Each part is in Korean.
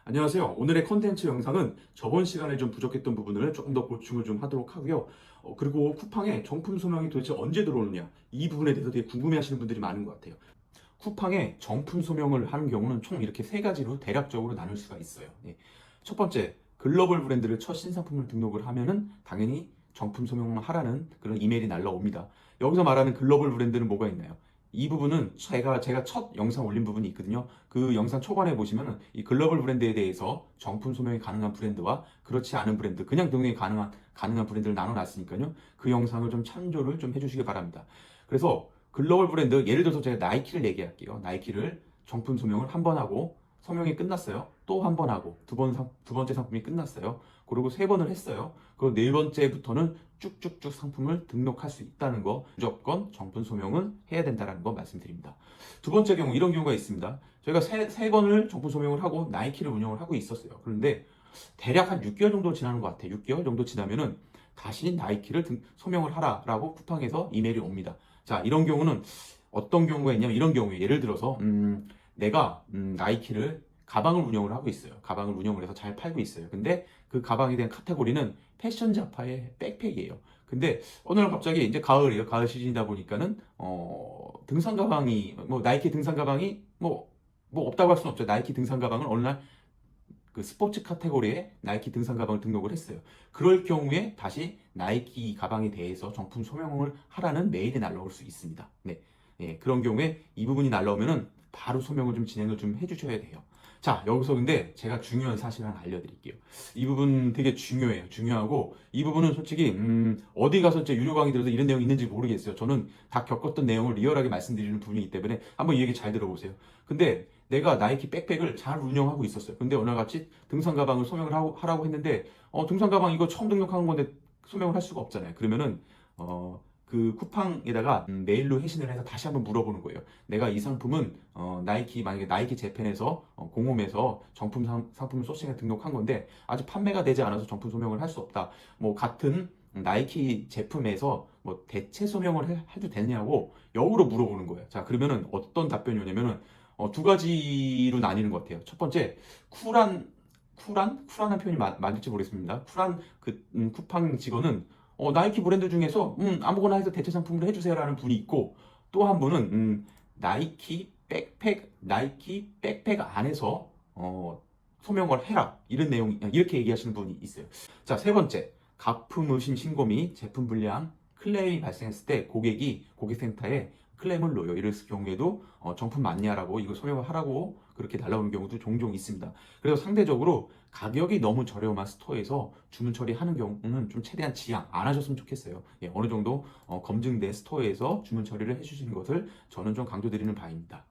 안녕하세요. 오늘의 컨텐츠 영상은 저번 시간에 좀 부족했던 부분을 조금 더 보충을 좀 하도록 하고요. 그리고 쿠팡에 정품 소명이 도대체 언제 들어오느냐, 이 부분에 대해서 되게 궁금해하시는 분들이 많은 것 같아요. 쿠팡에 정품 소명을 하는 경우는 총 이렇게 세 가지로 대략적으로 나눌 수가 있어요. 예. 첫 번째, 글로벌 브랜드를 첫 신상품을 등록을 하면은 당연히 정품 소명을 하라는 그런 이메일이 날라옵니다. 여기서 말하는 글로벌 브랜드는 뭐가 있나요? 이 부분은 제가 첫 영상 올린 부분이 있거든요. 그 영상 초반에 보시면은 이 글로벌 브랜드에 대해서 정품 소명이 가능한 브랜드와 그렇지 않은 브랜드, 그냥 등록이 가능한 브랜드를 나눠놨으니까요. 그 영상을 좀 참조를 좀 해주시기 바랍니다. 그래서 글로벌 브랜드, 예를 들어서 제가 나이키를 얘기할게요. 나이키를 정품 소명을 한 번 하고 소명이 끝났어요. 또 한 번 하고 두 번째 상품이 끝났어요. 그리고 세 번을 했어요. 그리고 네 번째부터는 쭉쭉쭉 상품을 등록할 수 있다는 거, 무조건 정품 소명은 해야 된다는 거 말씀드립니다. 두 번째 경우, 이런 경우가 있습니다. 저희가 세 번을 정품 소명을 하고 나이키를 운영을 하고 있었어요. 그런데 대략 한 6개월 정도 지나는 것 같아요. 6개월 정도 지나면은 다시 나이키를 소명을 하라라고 쿠팡에서 이메일이 옵니다. 자, 이런 경우는 어떤 경우가 있냐면, 이런 경우에 예를 들어서 내가 나이키를 가방을 운영을 하고 있어요. 가방을 운영을 해서 잘 팔고 있어요. 근데 그 가방에 대한 카테고리는 패션 잡화의 백팩이에요. 근데 어느 날 갑자기 이제 가을이에요. 가을 시즌이다 보니까는 등산 가방이 뭐 나이키 등산 가방이 뭐 없다고 할 수는 없죠. 나이키 등산 가방은 어느 날 그 스포츠 카테고리에 나이키 등산 가방을 등록을 했어요. 그럴 경우에 다시 나이키 가방에 대해서 정품 소명을 하라는 메일이 날라올 수 있습니다. 네. 예, 그런 경우에 이 부분이 날라오면은 바로 소명을 좀 진행을 좀 해주셔야 돼요. 자, 여기서 근데 제가 중요한 사실 하나 알려드릴게요. 이 부분 되게 중요해요. 중요하고, 이 부분은 솔직히, 어디 가서 제 유료 강의 들어서 이런 내용이 있는지 모르겠어요. 저는 다 겪었던 내용을 리얼하게 말씀드리는 부분이기 때문에 한번 이 얘기 잘 들어보세요. 근데 내가 나이키 백팩을 잘 운영하고 있었어요. 근데 오늘 같이 등산 가방을 소명을 하라고 했는데, 등산 가방 이거 처음 등록한 건데 소명을 할 수가 없잖아요. 그러면은, 그 쿠팡에다가 메일로 회신을 해서 다시 한번 물어보는 거예요. 내가 이 상품은 만약에 나이키 재팬에서 공홈에서 상품을 소싱해 등록한 건데 아직 판매가 되지 않아서 정품 소명을 할 수 없다. 뭐 같은 나이키 제품에서 뭐 대체 소명을 해도 되냐고 역으로 물어보는 거예요. 자, 그러면은 어떤 답변이 오냐면은 두 가지로 나뉘는 것 같아요. 첫 번째, 쿨한 표현이 맞을지 모르겠습니다. 쿨한 쿠팡 직원은 나이키 브랜드 중에서 아무거나 해서 대체 상품으로 해주세요라는 분이 있고, 또 한 분은 나이키 백팩 안에서 소명을 해라 이런 내용, 이렇게 얘기하시는 분이 있어요. 자, 세 번째, 가품 의심 신고 및 제품 불량 클레임이 발생했을 때 고객센터에 클레임을 넣어요. 이럴 경우에도 정품 맞냐라고 이거 소명을 하라고 그렇게 날라오는 경우도 종종 있습니다. 그래서 상대적으로 가격이 너무 저렴한 스토어에서 주문 처리하는 경우는 좀 최대한 지양 안 하셨으면 좋겠어요. 예, 어느 정도 검증된 스토어에서 주문 처리를 해주시는 것을 저는 좀 강조드리는 바입니다.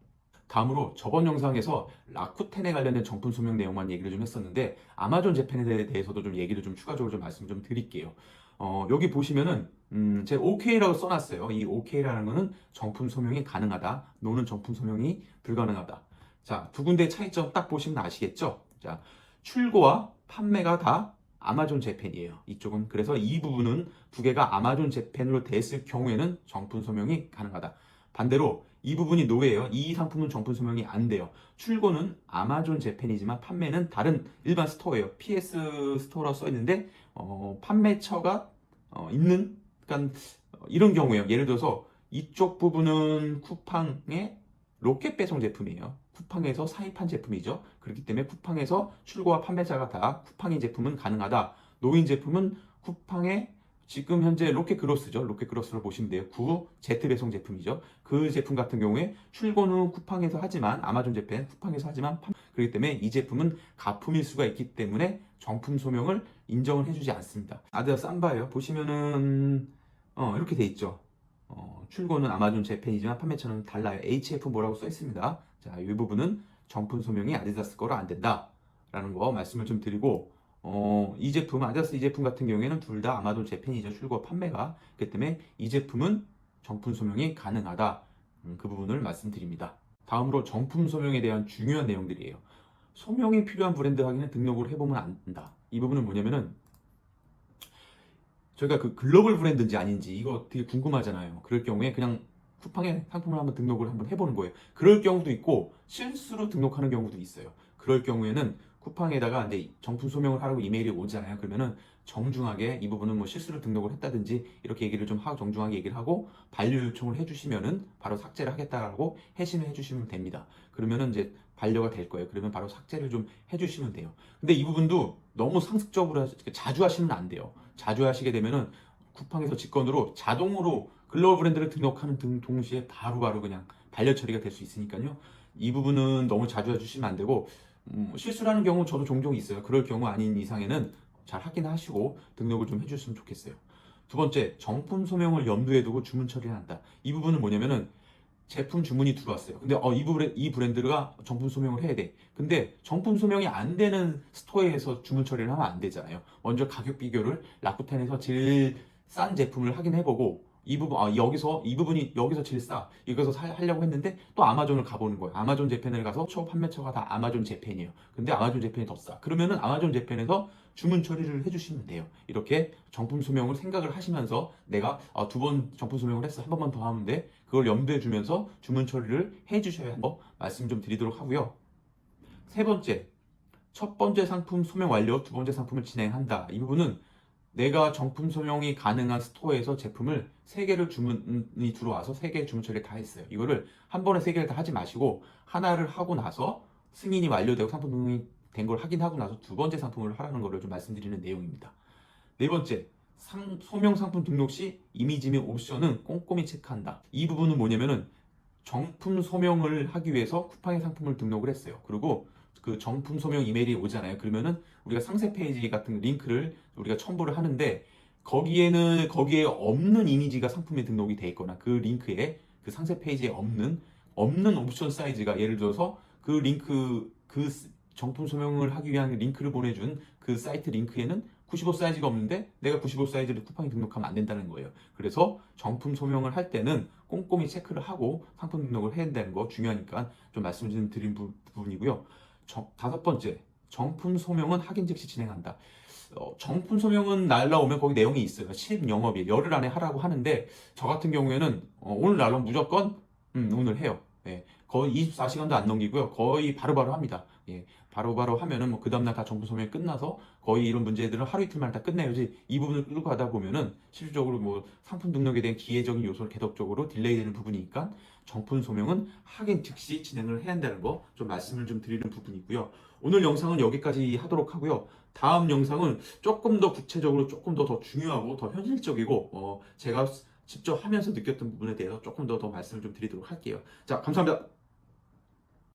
다음으로 저번 영상에서 라쿠텐에 관련된 정품 소명 내용만 얘기를 좀 했었는데 아마존 재팬에 대해서도 좀 얘기를 좀 추가적으로 좀 말씀 좀 드릴게요. 여기 보시면은 제가 OK라고 써놨어요. 이 OK라는 거는 정품 소명이 가능하다, 노는 정품 소명이 불가능하다. 자, 두 군데 차이점 딱 보시면 아시겠죠? 자, 출고와 판매가 다 아마존 재팬이에요. 이쪽은. 그래서 이 부분은 두 개가 아마존 재팬으로 됐을 경우에는 정품 소명이 가능하다. 반대로 이 부분이 노예예요. 이 상품은 정품 소명이 안 돼요. 출고는 아마존 재팬이지만 판매는 다른 일반 스토어예요. PS 스토어라고 써 있는데 판매처가 있는, 그러니까 이런 경우에요. 예를 들어서 이쪽 부분은 쿠팡의 로켓 배송 제품이에요. 쿠팡에서 사입한 제품이죠. 그렇기 때문에 쿠팡에서 출고와 판매자가 다 쿠팡의 제품은 가능하다. 노인 제품은 쿠팡의 지금 현재 로켓그로스죠. 로켓그로스를 보시면 돼요. Z 배송 제품이죠. 그 제품 같은 경우에 출고는 쿠팡에서 하지만 아마존 재팬 쿠팡에서 하지만 그렇기 때문에 이 제품은 가품일 수가 있기 때문에 정품 소명을 인정을 해주지 않습니다. 아디다스 삼바예요. 보시면은 이렇게 돼 있죠. 출고는 아마존 재팬이지만 판매처는 달라요. HF 뭐라고 써 있습니다. 자, 이 부분은 정품 소명이 아디다스 거로 안 된다라는 거 말씀을 좀 드리고, 이 제품, 아디다스 이 제품 같은 경우에는 둘 다 아마존 재팬이죠. 출고 판매가. 그렇기 때문에 이 제품은 정품 소명이 가능하다. 그 부분을 말씀드립니다. 다음으로 정품 소명에 대한 중요한 내용들이에요. 소명이 필요한 브랜드 확인은 등록을 해보면 안 된다. 이 부분은 뭐냐면은 저희가 그 글로벌 브랜드인지 아닌지 이거 되게 궁금하잖아요. 그럴 경우에 그냥 쿠팡에 상품을 한번 등록을 한번 해보는 거예요. 그럴 경우도 있고 실수로 등록하는 경우도 있어요. 그럴 경우에는 쿠팡에다가 이제 정품 소명을 하라고 이메일이 오잖아요. 그러면은 정중하게 이 부분은 뭐 실수로 등록을 했다든지 이렇게 얘기를 좀 하고 정중하게 얘기를 하고 반려 요청을 해주시면은 바로 삭제를 하겠다라고 해시를 해주시면 됩니다. 그러면은 이제 반려가 될 거예요. 그러면 바로 삭제를 좀 해주시면 돼요. 근데 이 부분도 너무 상습적으로 자주 하시면 안 돼요. 자주 하시게 되면은 쿠팡에서 직권으로 자동으로 글로벌 브랜드를 등록하는 등 동시에 바로바로 그냥 반려 처리가 될 수 있으니까요. 이 부분은 너무 자주 해주시면 안 되고 실수라는 경우 저도 종종 있어요. 그럴 경우 아닌 이상에는 잘 확인하시고 등록을 좀 해주셨으면 좋겠어요. 두 번째, 정품 소명을 염두에 두고 주문 처리를 한다. 이 부분은 뭐냐면은 제품 주문이 들어왔어요. 근데 이 브랜드가 정품 소명을 해야 돼. 근데 정품 소명이 안 되는 스토어에서 주문 처리를 하면 안 되잖아요. 먼저 가격 비교를 라쿠텐에서 제일 싼 제품을 확인해보고 여기서 이 부분이 여기서 제일 싸. 이거서 하려고 했는데 또 아마존을 가보는 거예요. 아마존 재팬을 가서 판매처가 다 아마존 재팬이에요. 근데 아마존 재팬이 더 싸. 그러면은 아마존 재팬에서 주문 처리를 해주시면 돼요. 이렇게 정품 소명을 생각을 하시면서 내가 두 번 정품 소명을 했어. 한 번만 더 하면 돼. 그걸 염두에 두면서 주문 처리를 해주셔야 한거 말씀 좀 드리도록 하고요. 세 번째, 첫 번째 상품 소명 완료, 두 번째 상품을 진행한다. 이 부분은 내가 정품 소명이 가능한 스토어에서 제품을 3개를 주문이 들어와서 3개의 주문 처리를 다 했어요. 이거를 한 번에 3개를 다 하지 마시고 하나를 하고 나서 승인이 완료되고 상품 등록이 된 걸 확인하고 나서 두 번째 상품을 하라는 거를 좀 말씀드리는 내용입니다. 네 번째, 소명 상품 등록 시 이미지 및 옵션은 꼼꼼히 체크한다. 이 부분은 뭐냐면은 정품 소명을 하기 위해서 쿠팡의 상품을 등록을 했어요. 그리고 그 정품 소명 이메일이 오잖아요. 그러면은 우리가 상세 페이지 같은 링크를 우리가 첨부를 하는데 거기에 없는 이미지가 상품에 등록이 돼 있거나 그 링크에 그 상세 페이지에 없는 옵션 사이즈가 예를 들어서 그 링크 정품 소명을 하기 위한 링크를 보내준 그 사이트 링크에는 95 사이즈가 없는데 내가 95 사이즈를 쿠팡에 등록하면 안 된다는 거예요. 그래서 정품 소명을 할 때는 꼼꼼히 체크를 하고 상품 등록을 해야 된다는 거 중요하니까 좀 말씀 좀 드린 부분이고요. 다섯 번째, 정품 소명은 확인 즉시 진행한다. 정품 소명은 날라오면 거기 내용이 있어요. 10영업일, 열흘 안에 하라고 하는데 저 같은 경우에는 오늘 날라오면 무조건 오늘 해요. 예, 거의 24시간도 안 넘기고요. 거의 바로바로 합니다. 예, 바로바로 하면은 뭐 그 다음날 다 정품 소명이 끝나서 거의 이런 문제들은 하루 이틀 만에 다 끝내야지 이 부분을 끌고 가다 보면은 실질적으로 뭐 상품 등록에 대한 기회적인 요소를 계속적으로 딜레이되는 부분이니까 정품 소명은 확인 즉시 진행을 해야 한다는 거 좀 말씀을 좀 드리는 부분이고요. 오늘 영상은 여기까지 하도록 하고요. 다음 영상은 조금 더 구체적으로 조금 더 중요하고 더 현실적이고 제가 직접 하면서 느꼈던 부분에 대해서 조금 더 말씀을 좀 드리도록 할게요. 자, 감사합니다.